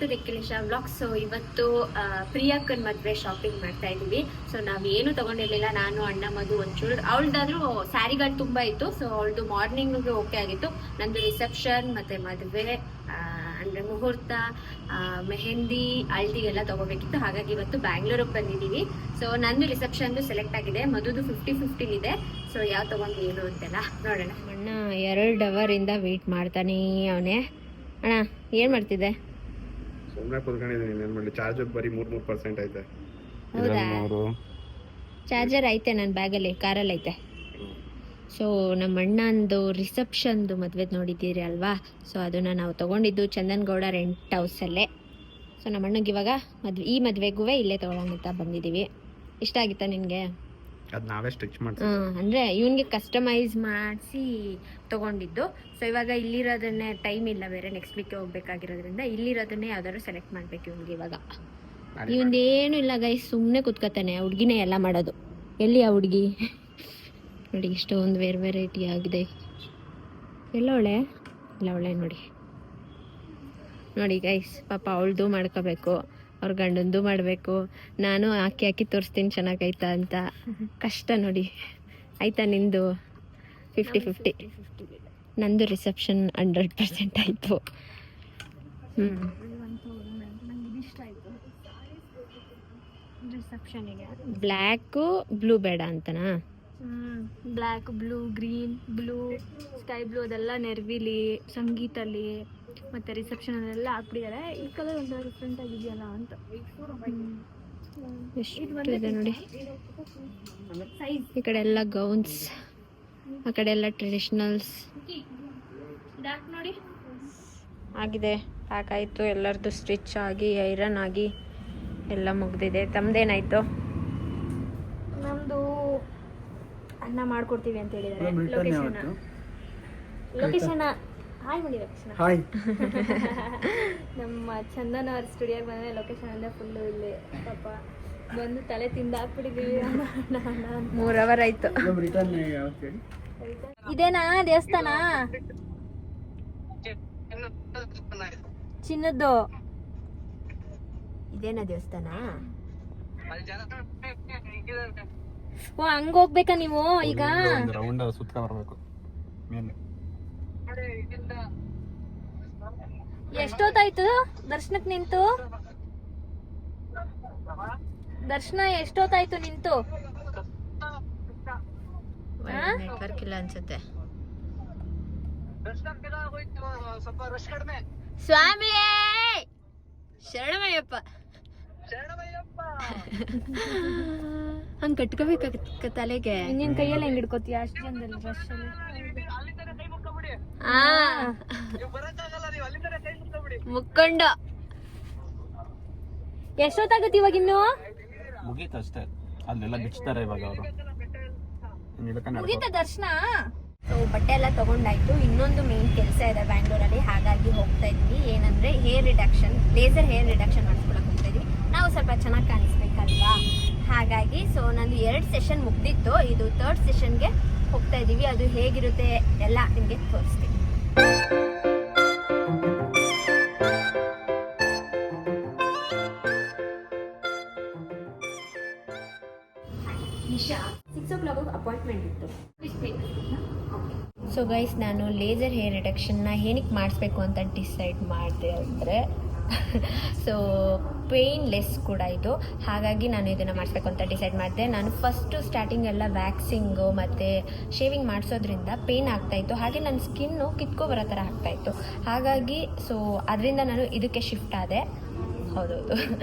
To ರೆಕ್ಯುಲೇಷಾ vlogs. So ಇವತ್ತು ಪ್ರಿಯಾಕ್ಕನ್ ಮದುವೆ shopping ಮಾಡ್ತಾ ಇದೀವಿ. ಸೊ ನಾವೇನು ತಗೊಂಡಿರ್ಲಿಲ್ಲ, ನಾನು ಅಣ್ಣ ಮಧು ಒಂಚೂರು. ಅವಳದಾದ್ರೂ ಸ್ಯಾರಿಗಳು ತುಂಬಾ ಇತ್ತು, ಸೊ ಅವಳದು ಮಾರ್ನಿಂಗ್ ಓಕೆ ಆಗಿತ್ತು. ನಂದು ರಿಸೆಪ್ಷನ್ ಮತ್ತೆ ಮದುವೆ ಅಂದ್ರೆ ಮುಹೂರ್ತ, ಮೆಹಂದಿ, ಹಲ್ದಿಗೆಲ್ಲ ತಗೋಬೇಕಿತ್ತು. ಹಾಗಾಗಿ ಇವತ್ತು ಬ್ಯಾಂಗ್ಳೂರಿಗೆ ಬಂದಿದ್ದೀವಿ. ಸೊ ನಂದು ರಿಸೆಪ್ಷನ್ ಸೆಲೆಕ್ಟ್ ಆಗಿದೆ, ಮಧುದು 50-50 ಇದೆ. ಸೊ ಯಾವ ತಗೊಂಡು ಏನು ಅಂತೆಲ್ಲ ನೋಡೋಣ. ಅಣ್ಣ 2 ಅವರ್ ಇಂದ ವೇಟ್ ಮಾಡ್ತಾನೆ ಅವನೇ. ಅಣ್ಣ ಏನ್ ಮಾಡ್ತಿದ್ದೆ? ಸುಮ್ಮನೆ ಕೂತ್ಕೊಂಡಿದ್ದೀನಿ. ಏನು ಮಾಡಲಿ, ಚಾರ್ಜ್ ಬರೀ 3% ಐತೆ. ಹೌದಾ? ಚಾರ್ಜರ್ ಐತೆ ನನ್ನ ಬ್ಯಾಗಲ್ಲಿ, ಕಾರಲ್ಲಿ ಐತೆ. ಸೊ ನಮ್ಮ ಅಣ್ಣಂದು ರಿಸೆಪ್ಷನ್ದು ಮದುವೆದು ನೋಡಿದ್ದೀರಿ ಅಲ್ವಾ? ಸೊ ಅದನ್ನು ನಾವು ತೊಗೊಂಡಿದ್ದು ಚಂದನ್ಗೌಡ ರೆಂಟ್ ಹೌಸಲ್ಲೇ. ಸೊ ನಮ್ಮ ಅಣ್ಣಗೆ ಇವಾಗ ಈ ಮದುವೆಗೂ ಇಲ್ಲೇ ತೊಗೊಳಂತ ಬಂದಿದ್ದೀವಿ. ಇಷ್ಟ ಆಗಿತ್ತಾ ನಿನಗೆ? ಅದು ನಾವೇ ಸ್ಟಿಚ್ ಮಾಡ್ತೀವಿ. ಅಂದರೆ ಇವನಿಗೆ ಕಸ್ಟಮೈಸ್ ಮಾಡಿಸಿ ತೊಗೊಂಡಿದ್ದು. ಸೊ ಇವಾಗ ಇಲ್ಲಿರೋದನ್ನೇ, ಟೈಮ್ ಇಲ್ಲ ಬೇರೆ, ನೆಕ್ಸ್ಟ್ ವೀಕ್ ಹೋಗ್ಬೇಕಾಗಿರೋದ್ರಿಂದ ಇಲ್ಲಿರೋದನ್ನೇ ಯಾವ್ದಾದ್ರು ಸೆಲೆಕ್ಟ್ ಮಾಡ್ಬೇಕು ಇವನಿಗೆ. ಇವಾಗ ಇವಂದೇನು ಇಲ್ಲ ಗೈಸ್, ಸುಮ್ಮನೆ ಕುತ್ಕೋತಾನೆ. ಆ ಹುಡುಗಿನೇ ಎಲ್ಲ ಮಾಡೋದು. ಎಲ್ಲಿ ಆ ಹುಡುಗಿ ನೋಡಿ, ಇಷ್ಟೊಂದು ವೆರೈಟಿ ಆಗಿದೆ. ಎಲ್ಲವಳೆ ಇಲ್ಲ ಅವಳೆ ನೋಡಿ. ನೋಡಿ ಗೈಸ್, ಪಾಪ ಅವಳದು ಮಾಡ್ಕೋಬೇಕು, ಅವ್ರ ಗಂಡಂದು ಮಾಡಬೇಕು. ನಾನು ಹಾಕಿ ತೋರಿಸ್ತೀನಿ ಚೆನ್ನಾಗೈತಾ ಅಂತ. ಕಷ್ಟ ನೋಡಿ. ಆಯ್ತಾ ನಿಂದು? 50-50. ನಂದು ರಿಸೆಪ್ಷನ್ 100% ಆಯಿತು. ರಿಸೆಪ್ಷನಿಗೆ ಬ್ಲ್ಯಾಕು ಬ್ಲೂ ಬೇಡ ಅಂತನಾ? Black, blue, green, blue, sky blue ಅದೆಲ್ಲ ನೆರ್ವಿಲಿ, ಸಂಗೀತಲ್ಲಿ ಮತ್ತೆ ರಿಸೆಪ್ಷನ್ ಅಲ್ಲೆಲ್ಲ ಹಾಕ್ಬಿಟ್ಟಿದ್ದಾರೆ. ಈ ಕಲರ್ ಒಂಥರ ಡಿಫ್ರೆಂಟ್ ಆಗಿದೆಯಲ್ಲ ಅಂತ. ಎಷ್ಟು ಇದೆ ನೋಡಿ. ಈ ಕಡೆ ಎಲ್ಲ ಗೌನ್ಸ್, ಆ ಕಡೆ ಎಲ್ಲ ಟ್ರೆಡಿಷನಲ್ಸ್ ನೋಡಿ. ಆಗಿದೆ, ಪ್ಯಾಕ್ ಆಯಿತು. ಎಲ್ಲರದ್ದು ಸ್ಟಿಚ್ ಆಗಿ ಐರನ್ ಆಗಿ ಎಲ್ಲ ಮುಗ್ದಿದೆ. ತಮ್ಮದೇನಾಯಿತು? ನಮ್ಮದು ಅನ್ನ ಮಾಡ್ಕೊಡ್ತೀವಿ ಅಂತ ಹೇಳಿದ್ದಾರೆ. ಲೊಕೇಶನ್ ಹಾಯ್ ಮಾಡಿ. Location hi. ನಮ್ಮ ಚಂದನ್ ಅವ್ರ ಸ್ಟುಡಿಯೋಗೆ ಬಂದರೆ ಲೊಕೇಶನ್ ಅಂದರೆ ಫುಲ್ಲು ಇಲ್ಲಿ ಪಾಪ ಬಂದು ತಲೆ ತಿಂದು ಹಾಕ್ಬಿಟ್ಟಿದ್ದೀವಿ. 3 ಅವರ್ ಆಯಿತು. ಇದೇನಾ ದೇವಸ್ಥಾನ? ಚಿನ್ನದ್ದು ಇದೇನಾ ದೇವಸ್ಥಾನ? ಓ, ಹಂಗ ಹೋಗ್ಬೇಕಾ ನೀವು ಈಗ? ರೌಂಡ್ ಸುತ್ತ ಬರಬೇಕು ಮೇಲೆ. ಎಷ್ಟೊತ್ತಾಯ್ತು ದರ್ಶನಕ್ಕೆ ನಿಂತು? ದರ್ಶನ ಎಷ್ಟೊತ್ತಾಯ್ತು ನಿಂತು? ನೆಟ್ವರ್ಕ್ ಇಲ್ಲ ಅನ್ಸುತ್ತೆ. ಸ್ವಾಮಿ ಶರಣಮಯ್ಯಪ್ಪ. ಹಂಗ ಕಟ್ಕೋಬೇಕಾಗತ್ತ ತಲೆಗೆ. ನಿನ್ ಕೈಯಲ್ಲಿ ಹೆಂಗ್ ಹಿಡ್ಕೋತೀಯ ಅಷ್ಟು ಜನದಲ್ಲಿ ರಶ್ ಅಲ್ಲಿ? ಮುಕ್ಕೊಂಡು ಎಷ್ಟೊತ್ತಾಗತ್ತೆ ಇವಾಗ? ಇನ್ನು ಮುಗೀತು ಅಷ್ಟೇ. ಅಲ್ಲೆಲ್ಲ ಬಿಚ್ತಾರೆ ಇವಾಗ ಅವರು. ಮುಗೀತ ದರ್ಶನ? ಸೊ ಬಟ್ಟೆ ಎಲ್ಲ ತಗೊಂಡಾಯ್ತು. ಇನ್ನೊಂದು ಮೇನ್ ಕೆಲಸ ಇದೆ ಬ್ಯಾಂಗ್ಳೂರಲ್ಲಿ, ಹಾಗಾಗಿ ಹೋಗ್ತಾ ಇದ್ವಿ. ಏನಂದ್ರೆ hair reduction, laser hair reduction ಮಾಡಿಸ್ಕೊಳಕ್ ಹೋಗ್ತಾ ಇದ್ವಿ. ನಾವು ಸ್ವಲ್ಪ ಚೆನ್ನಾಗಿ ಕಾಣಿಸ್ಬೇಕಲ್ವಾ, ಹಾಗಾಗಿ. ಸೊ ನಂದು 2 ಸೆಷನ್ ಮುಗ್ದಿತ್ತು, ಇದು 3rd ಸೆಷನ್ಗೆ ಹೋಗ್ತಾ ಇದೀವಿ. ಅದು ಹೇಗಿರುತ್ತೆ ಎಲ್ಲ ನಿಮಗೆ ತೋರಿಸ್ತೀನಿ. ನಿಶಾ 6 o'clock ಅಪಾಯಿಂಟ್ಮೆಂಟ್ ಇತ್ತು. ಸೊ ಗೈಸ್, ನಾನು ಲೇಸರ್ ಹೇರ್ ರಿಡಕ್ಷನ್ನ ಏನಕ್ಕೆ ಮಾಡಿಸ್ಬೇಕು ಅಂತ ಡಿಸೈಡ್ ಮಾಡಿದೆ ಅಂದರೆ, ಸೊ ಪೇಯ್ನ್ಲೆಸ್ ಕೂಡ ಇದು, ಹಾಗಾಗಿ ನಾನು ಇದನ್ನು ಮಾಡಿಸ್ಬೇಕು ಅಂತ ಡಿಸೈಡ್ ಮಾಡಿದೆ. ನಾನು ಫಸ್ಟು ಸ್ಟಾರ್ಟಿಂಗ್ ಎಲ್ಲ ವ್ಯಾಕ್ಸಿಂಗು ಮತ್ತು ಶೇವಿಂಗ್ ಮಾಡಿಸೋದ್ರಿಂದ ಪೇಯ್ನ್ ಆಗ್ತಾಯಿತ್ತು, ಹಾಗೆ ನನ್ನ ಸ್ಕಿನ್ನು ಕಿತ್ಕೊ ಬರೋ ಥರ ಆಗ್ತಾಯಿತ್ತು. ಹಾಗಾಗಿ ಸೊ ಅದರಿಂದ ನಾನು ಇದಕ್ಕೆ ಶಿಫ್ಟ್ ಆದೆ. ಹೌದೌದು,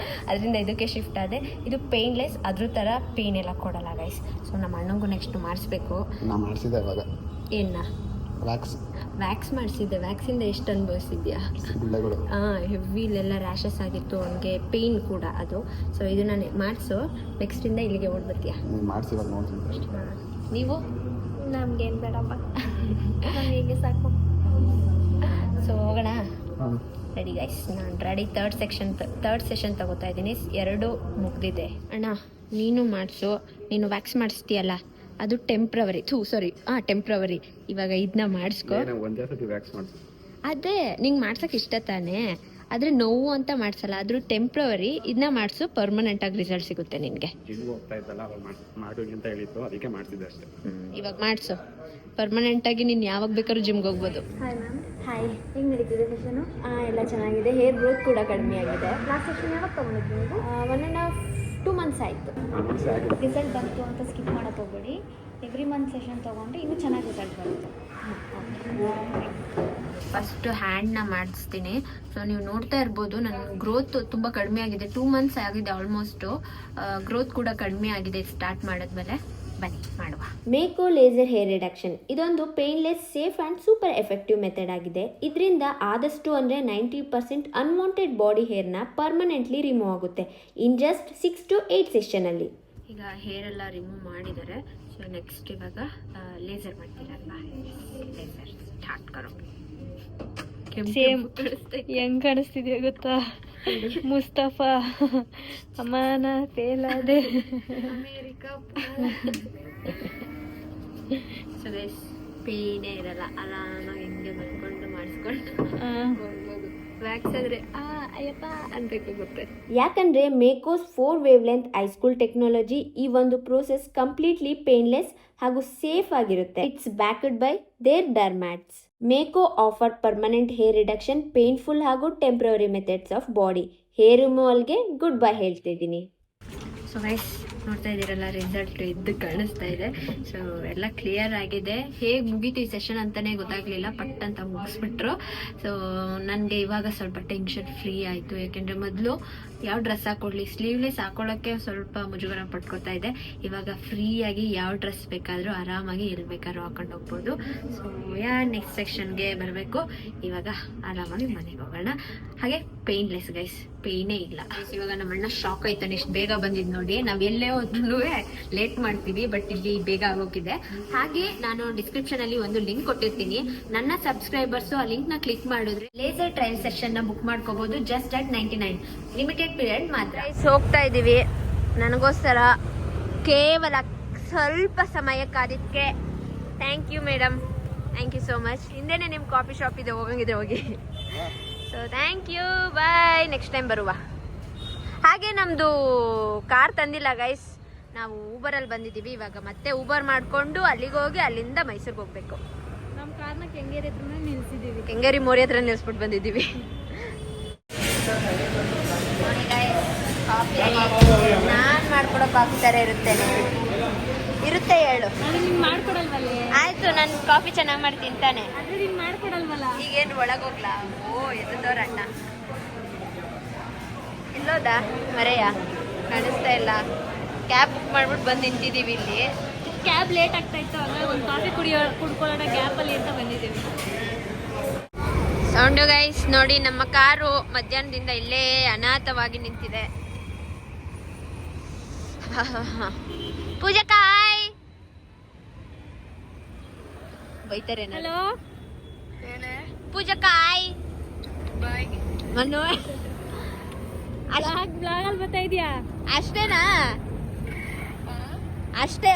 ಅದರಿಂದ ಇದಕ್ಕೆ ಶಿಫ್ಟ್ ಆದೆ. ಇದು ಪೇಯ್ನ್ಲೆಸ್, ಅದ್ರ ಥರ ಪೇಯ್ನ್ ಎಲ್ಲ ಕೊಡಲ್ಲ ಗೈಸ್. ಸೊ ನಮ್ಮ ಅಣ್ಣಂಗೂ ನೆಕ್ಸ್ಟ್ ಮಾಡಿಸ್ಬೇಕು. ನಾನು ಮಾಡಿಸಿದೆ ಇವಾಗ. ಏನ? ವ್ಯಾಕ್ಸ್ ಮಾಡಿಸಿದ್ದೆ. ವ್ಯಾಕ್ಸಿಂದ ಎಷ್ಟು ಅನುಭವಿಸಿದ್ಯಾ? ಹೆವಿಲೆಲ್ಲ ರ್ಯಾಷಸ್ ಆಗಿತ್ತು ಅವನಿಗೆ, ಪೇಯ್ನ್ ಕೂಡ ಅದು. ಸೊ ಇದನ್ನ ಮಾಡಿಸು, ನೆಕ್ಸ್ಟಿಂದ ಇಲ್ಲಿಗೆ ಓಡ್ಬರ್ತೀಯ. ನೀವು? ನಮ್ಗೇನು ಬೇಡಪ್ಪ, ನಮಗೆ ಸಾಕು. ಸೊ ಹೋಗೋಣ. ರೆಡಿ ಗೈಸ್, ನಾನು ರೆಡಿ. 3rd ಸೆಷನ್ ತಗೋತಾ ಇದ್ದೀನಿ. 2 ಮುಗ್ದಿದೆ. ಅಣ್ಣ ನೀನು ಮಾಡಿಸು. ನೀನು ವ್ಯಾಕ್ಸ್ ಮಾಡಿಸ್ತೀಯಲ್ಲ, ಅದು ಟೆಂಪ್ರವರಿ. ಟೆಂಪ್ರವರಿ. ಇವಾಗ ಇದನ್ನ ಮಾಡಿಸ್ಕೊ. ಒಂದೇ ಸತಿ ವ್ಯಾಕ್ಸ್ ಮಾಡಿಸು. ಅದೇ ನಿಂಗೆ ಮಾಡ್ಸಕ್ಕೆ ಇಷ್ಟ ತಾನೇ, ಆದರೆ ನೋವು ಅಂತ ಮಾಡಿಸಲ್ಲ, ಆದರೂ ಟೆಂಪ್ರವರಿ. ಇದನ್ನ ಮಾಡಿಸು, ಪರ್ಮನೆಂಟಾಗಿ ರಿಸಲ್ಟ್ ಸಿಗುತ್ತೆ ನಿನಗೆ. ಜಿಮ್ಗೆ ಹೋಗ್ತಾ ಇದ್ದಲ್ಲ ಅವಾಗ ಮಾಡಿ ಅಂತ ಹೇಳಿತ್ತು, ಅದಕ್ಕೆ ಮಾಡ್ತಿದ್ದೆ ಅಷ್ಟೇ. ಇವಾಗ ಮಾಡಿಸು, ಪರ್ಮನೆಂಟಾಗಿ ನೀನು ಯಾವಾಗ ಬೇಕಾದ್ರೂ ಜಿಮ್ಗೆ ಹೋಗ್ಬೋದು. Hi ma'am. ಹಾಯ್, ಹೆಂಗೆ ನಡೀತಿದೆ ಸೆಷನು? ಎಲ್ಲ ಚೆನ್ನಾಗಿದೆ. ಹೇರ್ ಗ್ರೋತ್ ಕೂಡ ಕಡಿಮೆ ಆಗಿದೆ. ಲಾಸ್ಟ್ ಸೆಷನ್ ಯಾವಾಗ ತೊಗೊಂಡಿದ್ದು ನೀವು? 1.5-2 months ಆಯಿತು. ರಿಸಲ್ಟ್ ಬಂತು ಅಂತ ಸ್ಕಿಪ್ ಮಾಡೋಕ್ಕೆ ಹೋಗ್ಬೇಡಿ. ಎವ್ರಿ ಮಂತ್ ಸೆಷನ್ ತೊಗೊಂಡ್ರೆ ಇನ್ನೂ ಚೆನ್ನಾಗಿ ರಿಸಲ್ಟ್ ಬರುತ್ತೆ. ಫಸ್ಟ್ ಹ್ಯಾಂಡ್ನ ಮಾಡಿಸ್ತೀನಿ. ಸೊ ನೀವು ನೋಡ್ತಾ ಇರ್ಬೋದು ನನ್ನ ಗ್ರೋತ್ ತುಂಬ ಕಡಿಮೆ ಆಗಿದೆ. 2 months ಆಗಿದೆ ಆಲ್ಮೋಸ್ಟು. ಗ್ರೋತ್ ಕೂಡ ಕಡಿಮೆ ಆಗಿದೆ ಸ್ಟಾರ್ಟ್ ಮಾಡಿದ್ಮೇಲೆ. ಬನ್ನಿ ಮಾಡುವ. ಮೇಕೋ ಲೇಸರ್ ಹೇರ್ ರಿಡಕ್ಷನ್ ಇದೊಂದು painless, safe and super effective method ಆಗಿದೆ. ಇದರಿಂದ ಆದಷ್ಟು ಅಂದರೆ 90% ಅನ್ವಾಂಟೆಡ್ ಬಾಡಿ ಹೇರ್ನ ಪರ್ಮನೆಂಟ್ಲಿ ರಿಮೂವ್ ಆಗುತ್ತೆ ಇನ್ ಜಸ್ಟ್ 6 to 8 ಸೆಷನಲ್ಲಿ. ಈಗ ಹೇರ್ ಎಲ್ಲ ರಿಮೂವ್ ಮಾಡಿದ್ದಾರೆ. ಸೊ ನೆಕ್ಸ್ಟ್ ಇವಾಗ ಲೇಸರ್ ಮಾಡ್ತೀರಲ್ವಾ, ಲೇಸರ್ ಸ್ಟಾರ್ಟ್ ಕರೋ. ಸೇಮ್ ಹೆಂಗ್ ಕಾಣಿಸ್ತಿದ್ಯಾ ಗೊತ್ತಾ? ಮುಸ್ತಫಾ ಅಮಾನ ಫೇಲಾದೆ ಅಮೇರಿಕಾ. ಸೊ ಗೈಸ್, ಪೇನೇ ಇರಲ್ಲ, ಆರಾಮಾಗಿ ಹಿಂಗೆ ಮಾಡ್ಕೊಂಡು ಮಾಡಿಸ್ಕೊಂಡು ಹೋಗ್ಬೋದು. ವ್ಯಾಕ್ಸ್ ಆದರೆ ಅಯ್ಯಪ್ಪ ಅನ್ಬೇಕು ಗೊತ್ತೆ. ಯಾಕಂದ್ರೆ ಮೇಕೋಸ್ 4 ವೇವ್ಲೆಂತ್ ಹೈಸ್ಕೂಲ್ ಟೆಕ್ನಾಲಜಿ ಈ ಒಂದು ಪ್ರೋಸೆಸ್ ಕಂಪ್ಲೀಟ್ಲಿ ಪೇನ್ಲೆಸ್ ಹಾಗೂ ಸೇಫ್ ಆಗಿರುತ್ತೆ. It's backed by their dermats. ಮೇಕೋ offer permanent hair reduction, painful ಹಾಗೂ temporary methods of body hair ರಿಮೂವಲ್ಗೆ ಗುಡ್ ಬೈ ಹೇಳ್ತಿದ್ದೀನಿ. ಸೊ ಗೈಸ್, ನೋಡ್ತಾ ಇದ್ದೀರಲ್ಲ, ರಿಸಲ್ಟ್ ಇದ್ದು ಕಾಣಿಸ್ತಾ ಇದೆ. ಸೊ ಎಲ್ಲ ಕ್ಲಿಯರ್ ಆಗಿದೆ. ಹೇಗೆ ಮುಗೀತು ಈ ಸೆಷನ್ ಅಂತಲೇ ಗೊತ್ತಾಗಲಿಲ್ಲ, ಪಟ್ ಅಂತ ಮುಗಿಸ್ಬಿಟ್ರು. ಸೊ ನನಗೆ ಇವಾಗ ಸ್ವಲ್ಪ ಟೆನ್ಷನ್ ಫ್ರೀ ಆಯಿತು. ಯಾಕೆಂದರೆ ಮೊದಲು ಯಾವ ಡ್ರೆಸ್ ಹಾಕ್ಕೊಡ್ಲಿ, ಸ್ಲೀವ್ಲೆಸ್ ಹಾಕೊಳ್ಳೋಕ್ಕೆ ಸ್ವಲ್ಪ ಮುಜುಗರ ಪಟ್ಕೋತಾ ಇದೆ. ಇವಾಗ ಫ್ರೀಯಾಗಿ ಯಾವ ಡ್ರೆಸ್ ಬೇಕಾದರೂ ಆರಾಮಾಗಿ ಎಲ್ಲಿ ಬೇಕಾದ್ರೂ ಹಾಕೊಂಡು ಹೋಗ್ಬೋದು. ಸೊ ನೆಕ್ಸ್ಟ್ ಸೆಕ್ಷನ್ಗೆ ಬರಬೇಕು. ಇವಾಗ ಆರಾಮಾಗಿ ಮನೆಗೆ ಹೋಗೋಣ. ಹಾಗೆ ಪೇನ್ಲೆಸ್ ಗೈಸ್, ಪೇಯ್ನೇ ಇಲ್ಲ. ಇವಾಗ ನಮ್ಮಣ್ಣ ಶಾಕ್ ಆಯ್ತಾನೆ, ಇಷ್ಟು ಬೇಗ ಬಂದಿದ್ದು ನೋಡಿ. ನಾವು ಎಲ್ಲೇ ಹೋದ್ರೂ ಲೇಟ್ ಮಾಡ್ತೀವಿ, ಬಟ್ ಇಲ್ಲಿ ಬೇಗ ಆಗೋಗಿದೆ. ಹಾಗೆ ನಾನು ಡಿಸ್ಕ್ರಿಪ್ಷನ್ ಅಲ್ಲಿ ಒಂದು ಲಿಂಕ್ ಕೊಟ್ಟಿರ್ತೀನಿ. ನನ್ನ ಸಬ್ಸ್ಕ್ರೈಬರ್ಸು ಆ ಲಿಂಕ್ ನ ಕ್ಲಿಕ್ ಮಾಡಿದ್ರೆ ಲೇಸರ್ ಟ್ರಯಲ್ ಸೆಷನ್ ನ ಬುಕ್ ಮಾಡ್ಕೋಬಹುದು ಜಸ್ಟ್ ಅಟ್ 99. ಲಿಮಿಟೆಡ್ ಪೀರಿಯಡ್ ಮಾತ್ರ. ಹೋಗ್ತಾ ಇದೀವಿ. ನನಗೋಸ್ಕರ ಕೇವಲ ಸ್ವಲ್ಪ ಸಮಯಕ್ಕಾದಿಕ್ಕೆ thank you madam, thank you so much. ಹಿಂದೆನೆ ನಿಮ್ಮ ಕಾಫಿ ಶಾಪ್ ಇದೆ, ಹೋಗಂಗಿದೆ ಹೋಗಿ. So thank you, bye. Next time ಬರುವ. ಹಾಗೆ ನಮ್ಮದು ಕಾರ್ ತಂದಿಲ್ಲ ಗೈಸ್, ನಾವು ಊಬರಲ್ಲಿ ಬಂದಿದ್ದೀವಿ. ಇವಾಗ ಮತ್ತೆ ಊಬರ್ ಮಾಡಿಕೊಂಡು ಅಲ್ಲಿಗೆ ಹೋಗಿ ಅಲ್ಲಿಂದ ಮೈಸೂರಿಗೆ ಹೋಗಬೇಕು. ನಮ್ಮ ಕಾರ್ನ ಕೆಂಗೇರಿ ಹತ್ರನೇ ನಿಲ್ಸಿದ್ದೀವಿ. ಕೆಂಗೇರಿ ಮೋರಿ ಹತ್ರ ನಿಲ್ಸ್ಬಿಟ್ಟು ಬಂದಿದ್ದೀವಿ. ನಾನು ಮಾಡ್ಕೊಡೋ ಕಾಫಿ ಥರ ಇರುತ್ತೆ ಹೇಳು. ನಿಮ್ಗೆ ಮಾಡ್ಕೊಡಲ್ವಲ್ಲೇ? ಆಯ್ತು, ನಾನು ಕಾಫಿ ಚೆನ್ನಾಗಿ ಮಾಡಿ ತಿಂತಾನೆ. ಅದು ನಿಮ್ಗೆ ಮಾಡ್ಕೊಡಲ್ವಲ್ಲ? ಈಗೇನು ಒಳಗೋಗ್ಲಾ? ಎದ್ದವ್ರ ಅಣ್ಣ ಇಲ್ಲೋದಾ ಮರೆಯ ಕಾಣಿಸ್ತಾ ಇಲ್ಲ. ಕ್ಯಾಬ್ ಬುಕ್ ಮಾಡ್ಬಿಟ್ಟು ಬಂದು ನಿಂತಿದ್ದೀವಿ ಇಲ್ಲಿ. ಕ್ಯಾಬ್ ಲೇಟ್ ಆಗ್ತಾ ಇತ್ತು, ಹಂಗಾಗಿ ಒಂದು ಕಾಫಿ ಕುಡ್ಕೊಳ್ಳೋಣ ಗ್ಯಾಪಲ್ಲಿ ಅಂತ ಬಂದಿದ್ದೀವಿ. ಸೌಂಡು ಗೈಸ್ ನೋಡಿ, ನಮ್ಮ ಕಾರು ಮಧ್ಯಾಹ್ನದಿಂದ ಇಲ್ಲೇ ಅನಾಥವಾಗಿ ನಿಂತಿದೆ. ಪೂಜಕಾಯ್ ಬೈತಾರೆ. ಹಲೋ ಪೂಜಕಾಯ್ ಮನು ಬ್ಲಾಗಲ್ಲಿ ಬರ್ತಾ ಇದೆಯಾ? ಅಷ್ಟೇನಾ? ಅಷ್ಟೇ.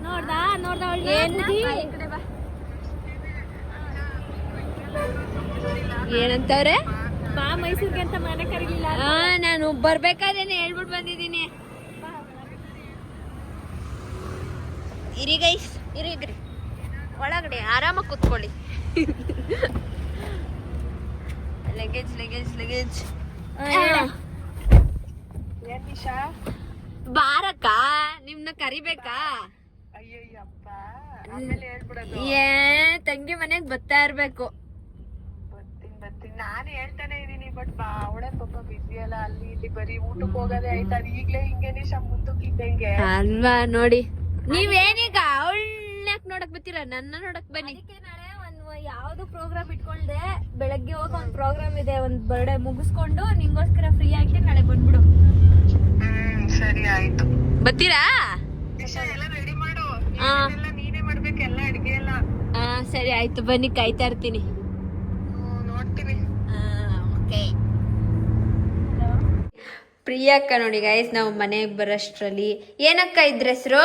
ನೋಡ್ದಾ ಏನಂತವ್ರೆ? ಬಾ ಮೈಸೂರಿಗೆ ಅಂತ ಮನೆ ಕರೀಲಿಲ್ಲ. ನಾನು ಬರ್ಬೇಕಾದೇನೆ ಹೇಳ್ಬಿಟ್ಟು ಬಂದಿದ್ದೀನಿ. ಇರಿ ಗೈಸ್, ಇರಿ ಒಳಗಡೆ ಆರಾಮಾಗಿ ಕೂತ್ಕೊಳ್ಳಿ. ಲಗೇಜ್ ಬಾರಕ್ಕ, ನಿಮ್ನ ಕರಿಬೇಕಾ? ತಂಗಿ ಮನೆಗ್ ಬರ್ತಾ ಇರ್ಬೇಕು. ನಾನು ಹೇಳ್ತಾನೆ ಇದೀನಿ, ಬಟ್ ಅವಳೇ ಪಾಪ ಬಿಸಿ ಅಲ್ಲ, ಅಲ್ಲಿ ಇಲ್ಲಿ ಬರೀ ಊಟಕ್ಕೆ ಹೋಗೋದೇ ಆಯ್ತಾ. ಈಗ್ಲೇ ಹಿಂಗೆ ನಿಶಾ ಮುಂದಕ್ಕಿದ್ದಂಗೆ ಅಲ್ವಾ? ನೋಡಿ ನೀವೇನೀಗ ಅವಳನ್ಯಾಕ್ ನೋಡಕ್ ಬರ್ತೀರಾ? ನನ್ನ ನೋಡಕ್ ಬನ್ನಿ. ನಾಳೆ ಯಾವ್ದು ಪ್ರೋಗ್ರಾಮ್ ಇಟ್ಕೊಳ್ದೆ, ಬೆಳಗ್ಗೆ ಹೋಗಿ ಒಂದ್ ಪ್ರೋಗ್ರಾಮ್ ಇದೆ, ಒಂದ್ ಬರ್ಡೇ ಮುಗಿಸ್ಕೊಂಡು ನಿಂಗೋಸ್ಕರ ಫ್ರೀ ಆಗಿ ನಾಳೆ ಬಂದ್ಬಿಡು. ಸರಿ ಆಯ್ತು. ಬರ್ತೀರಾ? ಎಲ್ಲ ರೆಡಿ ಮಾಡು, ಆ. ಎಲ್ಲ ನೀನೇ ಮಾಡ್ಬೇಕು, ಎಲ್ಲ ಅಡ್ಗೆ ಎಲ್ಲ. ಸರಿ ಆಯ್ತು, ಬನ್ನಿ, ಕಾಯ್ತಾ ಇರ್ತೀನಿ. ನೋಡ್ತೀನಿ. ಪ್ರಿಯಕ್ಕ ನೋಡಿ ಗೈಸ್, ನಾವು ಮನೆಗೆ ಬರೋಷ್ಟರಲ್ಲಿ ಏನಕ್ಕ ಇದ್ರ ಹೆಸರು?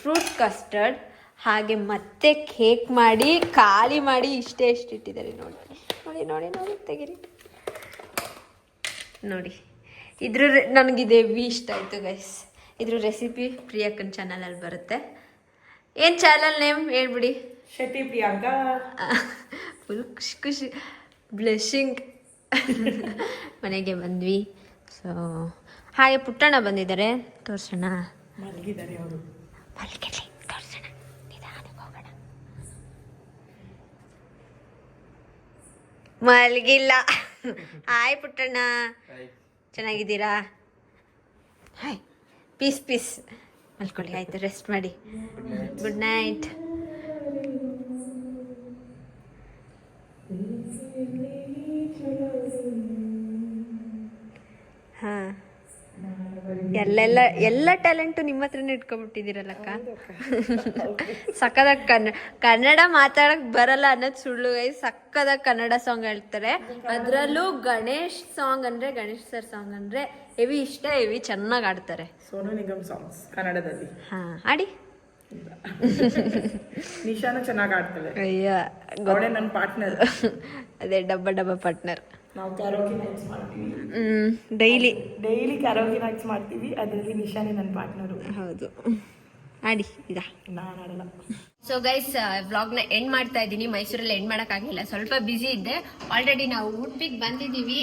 Fruit custard. ಹಾಗೆ ಮತ್ತೆ ಕೇಕ್ ಮಾಡಿ ಖಾಲಿ ಮಾಡಿ ಇಷ್ಟೇ ಎಷ್ಟು ಇಟ್ಟಿದ್ದಾರೆ ನೋಡಿ ನೋಡಿ ನೋಡಿ ನೋಡಿ ತೆಗೀರಿ ನೋಡಿ. ಇದ್ರ ನನಗಿದೆ ಹೆವಿ ಇಷ್ಟ ಆಯಿತು ಗೈಸ್. ಇದ್ರ ರೆಸಿಪಿ ಪ್ರಿಯಾಕನ್ ಚಾನಲಲ್ಲಿ ಬರುತ್ತೆ. ಏನು ಚಾನಲ್ ನೇಮ್ ಹೇಳ್ಬಿಡಿ. ಶೆಟ್ಟಿ ಪ್ರಿಯಾಂಕಾ. ಫುಲ್ ಖುಷಿ ಖುಷಿ ಬ್ಲೆಸ್ಸಿಂಗ್. ಮನೆಗೆ ಬಂದ್ವಿ. ಸೊ ಹಾಗೆ ಪುಟ್ಟಣ್ಣ ಬಂದಿದ್ದಾರೆ, ತೋರ್ಸೋಣ. ಮಲಗಿದ್ದಾರೆ ಅವರು. ಮಲಗಿರಲಿ, ತೋರ್ಸೋಣ, ನಿಧಾನಕ್ಕೆ ಹೋಗೋಣ. ಮಲಗಿಲ್ಲ. ಹಾಯ್ ಪುಟ್ಟಣ್ಣ, ಚೆನ್ನಾಗಿದ್ದೀರಾ? Hi, peace peace. ಮಲ್ಕೊಳ್ಳಿ ಆಯ್ತು, ರೆಸ್ಟ್ ಮಾಡಿ. Good night. ಹಾಂ, ಎಲ್ಲ ಟ್ಯಾಲೆಂಟು ನಿಮ್ಮ ಹತ್ರನೇ ಇಟ್ಕೊಬಿಟ್ಟಿದ್ದೀರಲ್ಲಕ್ಕ. ಸಕ್ಕದಾಗ ಕನ್ನಡ ಮಾತಾಡಕ್ ಬರಲ್ಲ ಅನ್ನೋದು ಸುಳ್ಳು ಗೈ. ಸಕ್ಕದಾಗ ಕನ್ನಡ ಸಾಂಗ್ ಹೇಳ್ತಾರೆ. ಅದರಲ್ಲೂ ಗಣೇಶ್ ಸಾಂಗ್ ಅಂದರೆ, ಗಣೇಶ್ ಸರ್ ಸಾಂಗ್ ಅಂದರೆ ಹೆವಿ ಇಷ್ಟ, ಹೆವಿ ಚೆನ್ನಾಗಿ ಆಡ್ತಾರೆ. ಸೋನು ನಿಗಮ್ ಸಾಂಗ್ಸ್ ಕನ್ನಡದಲ್ಲಿ. ಹಾಂ, ಆಡಿ. ನಿಶಾನು ಚೆನ್ನಾಗಿ ಆಡ್ತಾಳೆ. ಅಯ್ಯ, ಅವಳೇ ನನ್ನ ಪಾರ್ಟ್ನರ್. ಅದೇ ಡಬ್ಬ ಪಾರ್ಟ್ನರ್. ನಾವು ಕ್ಯಾರೋಕಿ ನೈಟ್ಸ್ ಮಾಡ್ತೀವಿ ಡೈಲಿ ಕ್ಯಾರೋಕಿ ನೈಟ್ಸ್ ಮಾಡ್ತೀವಿ. ಅದರಲ್ಲಿ ನಿಶಾನೇ ನನ್ನ ಪಾರ್ಟ್ನರು. ಹೌದು, ಆಡಿ ಇದಾ. ನಾನು ಆಡಲ್ಲ. ಸೊ ಗೈಸ್, ವ್ಲಾಗ್ನ ಎಂಡ್ ಮಾಡ್ತಾ ಇದ್ದೀನಿ. ಮೈಸೂರಲ್ಲಿ ಎಂಡ್ ಮಾಡೋಕ್ಕಾಗಲಿಲ್ಲ, ಸ್ವಲ್ಪ ಬ್ಯುಸಿ ಇದ್ದೆ. ಆಲ್ರೆಡಿ ನಾವು ಉಡುಪಿಗೆ ಬಂದಿದ್ದೀವಿ.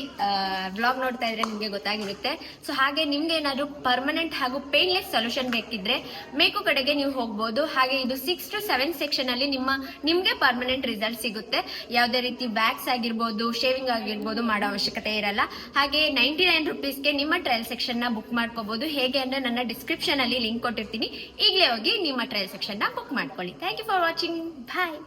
ವ್ಲಾಗ್ ನೋಡ್ತಾ ಇದ್ರೆ ನಿಮಗೆ ಗೊತ್ತಾಗಿರುತ್ತೆ. ಸೊ ಹಾಗೆ ನಿಮ್ಗೆ ಏನಾದರೂ ಪರ್ಮನೆಂಟ್ ಹಾಗೂ ಪೇನ್ಲೆಸ್ ಸೊಲ್ಯೂಷನ್ ಬೇಕಿದ್ರೆ ಮೇಕು ಕಡೆಗೆ ನೀವು ಹೋಗ್ಬೋದು. ಹಾಗೆ ಇದು 6 to 7 ಸೆಕ್ಷನಲ್ಲಿ ನಿಮಗೆ ಪರ್ಮನೆಂಟ್ ರಿಸಲ್ಟ್ ಸಿಗುತ್ತೆ. ಯಾವುದೇ ರೀತಿ ವ್ಯಾಕ್ಸ್ ಆಗಿರ್ಬೋದು, ಶೇವಿಂಗ್ ಆಗಿರ್ಬೋದು ಮಾಡೋ ಅವಶ್ಯಕತೆ ಇರಲ್ಲ. ಹಾಗೆ 99 ರುಪೀಸ್ಗೆ ನಿಮ್ಮ ಟ್ರಯಲ್ ಸೆಕ್ಷನ್ನ ಬುಕ್ ಮಾಡ್ಕೋಬಹುದು. ಹೇಗೆ ಅಂದರೆ ನನ್ನ ಡಿಸ್ಕ್ರಿಪ್ಷನಲ್ಲಿ ಲಿಂಕ್ ಕೊಟ್ಟಿರ್ತೀನಿ. ಈಗಲೇ ಹೋಗಿ ನಿಮ್ಮ ಟ್ರಯಲ್ ಸೆಕ್ಷನ್ನ ಬುಕ್ ಮಾಡ್ಕೊಳ್ಳಿ. Thank you for watching. Bye.